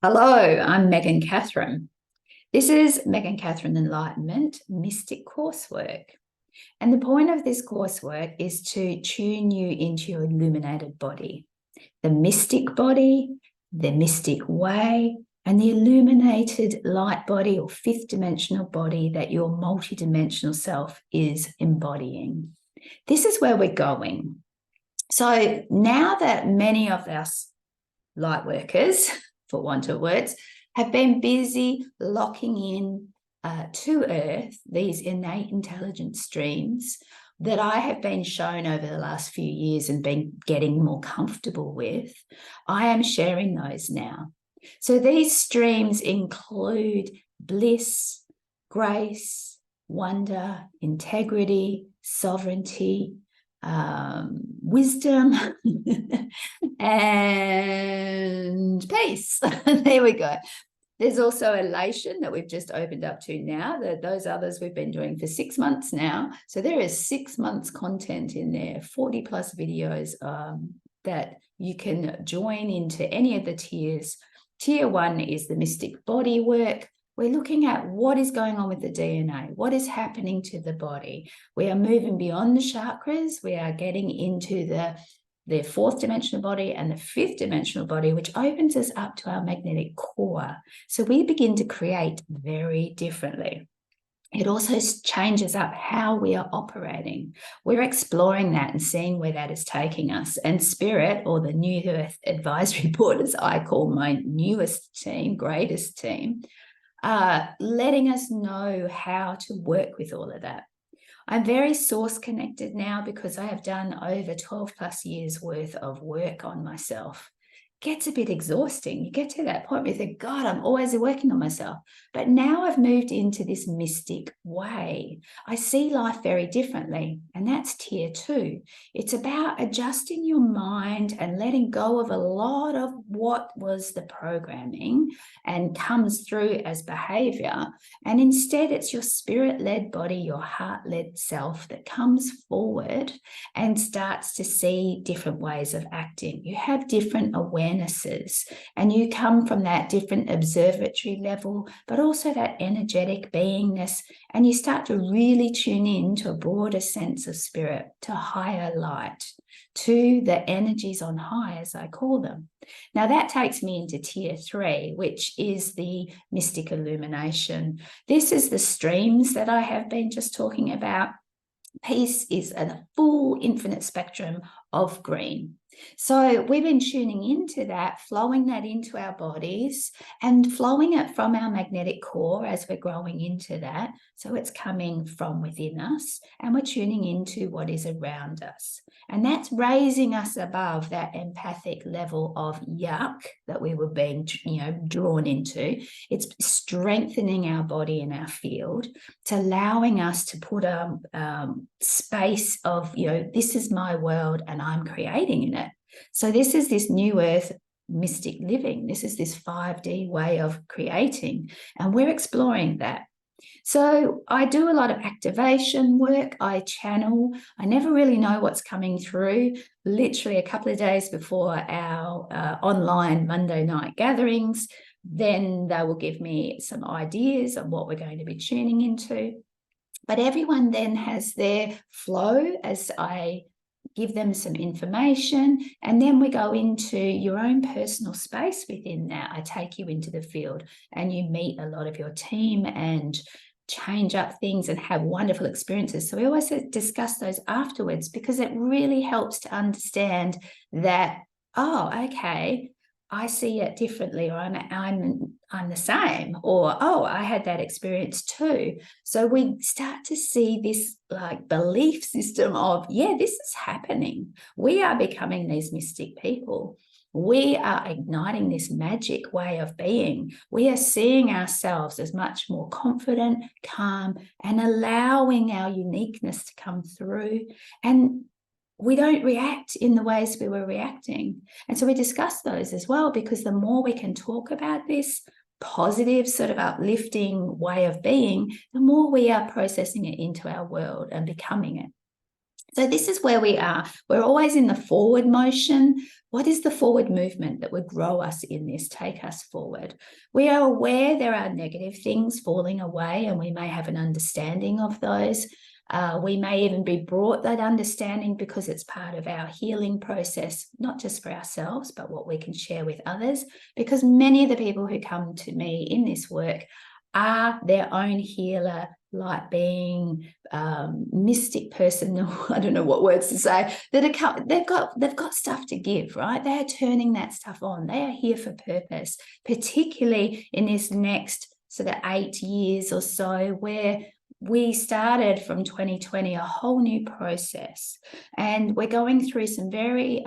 Hello, I'm Megan Catherin. This is Megan Catherin Enlightenment, Mystic Coursework. And the point of this coursework is to tune you into your illuminated body, the mystic body, the mystic way, and the illuminated light body or fifth dimensional body that your multidimensional self is embodying. This is where we're going. So now that many of us light workers, for want of words, have been busy locking in to Earth these innate intelligence streams that I have been shown over the last few years and been getting more comfortable with, I am sharing those now. So these streams include bliss, grace, wonder, integrity, sovereignty, wisdom and peace. There we go. There's also elation that we've just opened up to now. Those others we've been doing for 6 months now. So there is 6 months content in there, 40 plus videos that you can join into any of the tiers. Tier 1 is the mystic body work. We're looking at what is going on with the DNA, what is happening to the body. We are moving beyond the chakras. We are getting into the fourth dimensional body and the fifth dimensional body, which opens us up to our magnetic core. So we begin to create very differently. It also changes up how we are operating. We're exploring that and seeing where that is taking us. And Spirit, or the New Earth Advisory Board, as I call my newest team, greatest team, letting us know how to work with all of that. I'm very source connected now because I have done over 12 plus years worth of work on myself. Gets a bit exhausting. You get to that point where you think, God, I'm always working on myself. But now I've moved into this mystic way. I see life very differently, and that's tier 2. It's about adjusting your mind and letting go of a lot of what was the programming and comes through as behavior. And instead, it's your spirit-led body, your heart-led self that comes forward and starts to see different ways of acting. You have different awarenesses, and you come from that different observatory level, but also that energetic beingness, and you start to really tune in to a broader sense of spirit, to higher light, to the energies on high, as I call them. Now that takes me into tier 3, which is the mystic illumination. This is the streams that I have been just talking about. Peace is a full infinite spectrum of green. So we've been tuning into that, flowing that into our bodies and flowing it from our magnetic core as we're growing into that. So it's coming from within us and we're tuning into what is around us. And that's raising us above that empathic level of yuck that we were being, drawn into. It's strengthening our body and our field. It's allowing us to put a space of, this is my world and I'm creating in it. So this is this new earth mystic living. This is this 5D way of creating, and we're exploring that. So I do a lot of activation work. I channel. I never really know what's coming through. Literally a couple of days before our online Monday night gatherings, then they will give me some ideas on what we're going to be tuning into. But everyone then has their flow as I give them some information, and then we go into your own personal space within that. I take you into the field and you meet a lot of your team and change up things and have wonderful experiences. So we always discuss those afterwards because it really helps to understand that, oh, okay, I see it differently, or I'm the same, or oh, I had that experience too. So we start to see this like belief system of, yeah, this is happening. We are becoming these mystic people. We are igniting this magic way of being. We are seeing ourselves as much more confident, calm, and allowing our uniqueness to come through. And we don't react in the ways we were reacting. And so we discuss those as well, because the more we can talk about this positive sort of uplifting way of being, the more we are processing it into our world and becoming it. So this is where we are. We're always in the forward motion. What is the forward movement that would grow us in this, take us forward? We are aware there are negative things falling away, and we may have an understanding of those. We may even be brought that understanding because it's part of our healing process, not just for ourselves, but what we can share with others. Because many of the people who come to me in this work are their own healer, light being, mystic person. I don't know what words to say. They've got stuff to give, right? They are turning that stuff on. They are here for purpose, particularly in this next sort of 8 years or so, where we started from 2020 a whole new process, and we're going through some very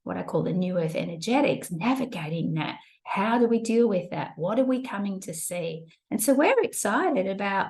what I call the new earth energetics, navigating that. How do we deal with that? What are we coming to see? And so we're excited about,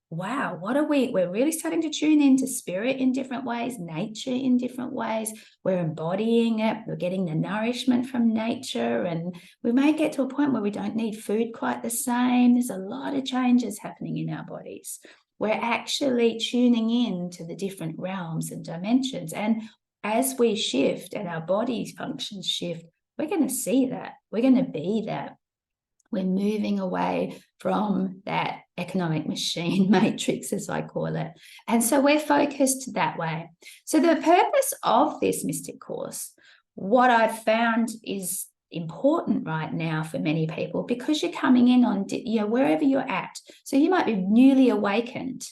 wow, we're really starting to tune into spirit in different ways, nature in different ways. We're embodying it. We're getting the nourishment from nature, and we may get to a point where we don't need food quite the same. There's a lot of changes happening in our bodies. We're actually tuning in to the different realms and dimensions. And as we shift and our body's functions shift, we're going to see that. We're going to be that. We're moving away from that economic machine matrix, as I call it. And so we're focused that way. So the purpose of this Mystic Course, what I've found is important right now for many people, because you're coming in on, wherever you're at. So you might be newly awakened,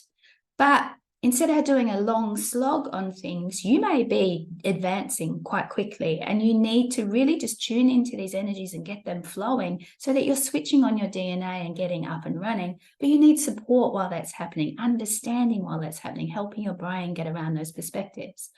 but instead of doing a long slog on things, you may be advancing quite quickly, and you need to really just tune into these energies and get them flowing so that you're switching on your DNA and getting up and running. But you need support while that's happening, understanding while that's happening, helping your brain get around those perspectives.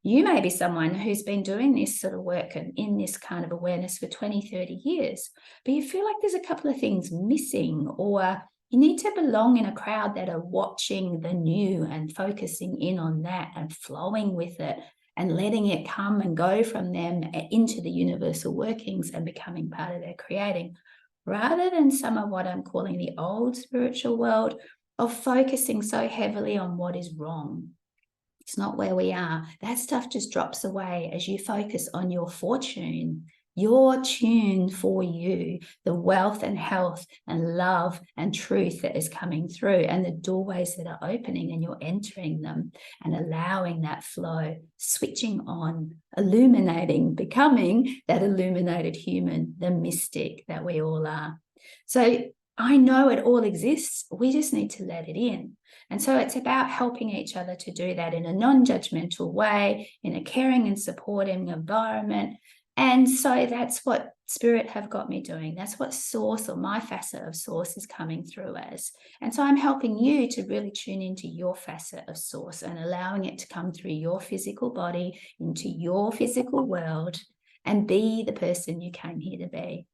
You may be someone who's been doing this sort of work and in this kind of awareness for 20, 30 years, but you feel like there's a couple of things missing, or you need to belong in a crowd that are watching the new and focusing in on that and flowing with it and letting it come and go from them into the universal workings and becoming part of their creating, rather than some of what I'm calling the old spiritual world of focusing so heavily on what is wrong. It's not where we are. That stuff just drops away as you focus on your fortune, your tune for you, the wealth and health and love and truth that is coming through, and the doorways that are opening, and you're entering them and allowing that flow, switching on, illuminating, becoming that illuminated human, the mystic that we all are. So I know it all exists. We just need to let it in. And so it's about helping each other to do that in a non-judgmental way, in a caring and supporting environment. And so that's what Spirit have got me doing. That's what Source, or my facet of Source, is coming through as. And so I'm helping you to really tune into your facet of Source and allowing it to come through your physical body, into your physical world, and be the person you came here to be.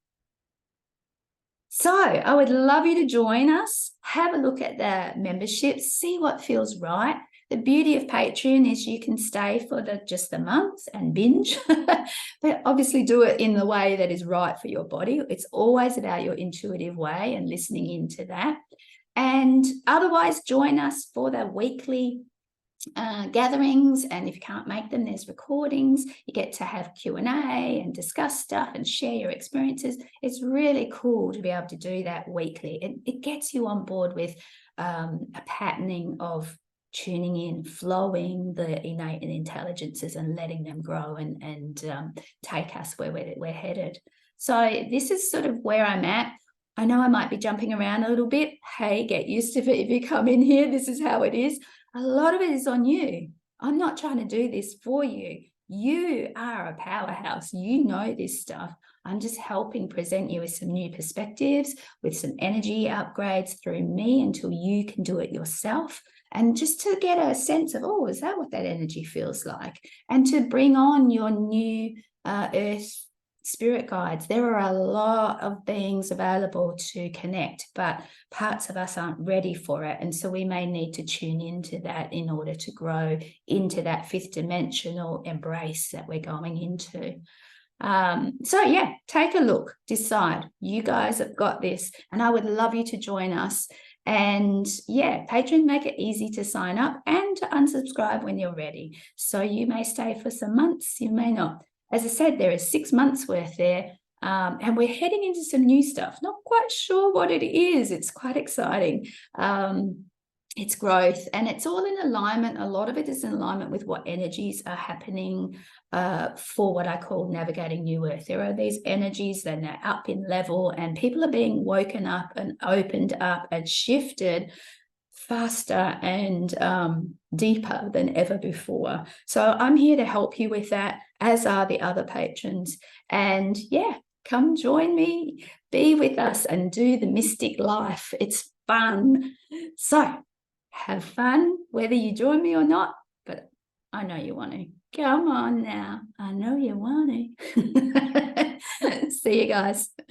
So I would love you to join us, have a look at the memberships, see what feels right. The beauty of Patreon is you can stay for just the month and binge, but obviously do it in the way that is right for your body. It's always about your intuitive way and listening into that. And otherwise, join us for the weekly gatherings, and if you can't make them, there's recordings. You get to have Q&A and discuss stuff and share your experiences. It's really cool to be able to do that weekly. It gets you on board with a patterning of tuning in, flowing the innate intelligences and letting them grow and take us where we're headed. So this is sort of where I'm at. I know I might be jumping around a little bit. Hey, get used to it. If you come in here, this is how it is. A lot of it is on you. I'm not trying to do this for you. You are a powerhouse. You know this stuff. I'm just helping present you with some new perspectives, with some energy upgrades through me until you can do it yourself. And just to get a sense of, oh, is that what that energy feels like? And to bring on your new earth spirit guides. There are a lot of beings available to connect, but parts of us aren't ready for it. And so we may need to tune into that in order to grow into that fifth dimensional embrace that we're going into. So yeah, take a look, decide. You guys have got this, and I would love you to join us. And yeah, Patreon make it easy to sign up and to unsubscribe when you're ready. So you may stay for some months, you may not. As I said, there is 6 months worth there. And we're heading into some new stuff. Not quite sure what it is. It's quite exciting. It's growth, and it's all in alignment. A lot of it is in alignment with what energies are happening for what I call navigating New Earth. There are these energies, then they're up in level, and people are being woken up and opened up and shifted faster and deeper than ever before. So I'm here to help you with that, as are the other patrons. And yeah, come join me, be with us, and do the mystic life. It's fun. So have fun, whether you join me or not, but I know you want to. Come on now. I know you want to. See you guys.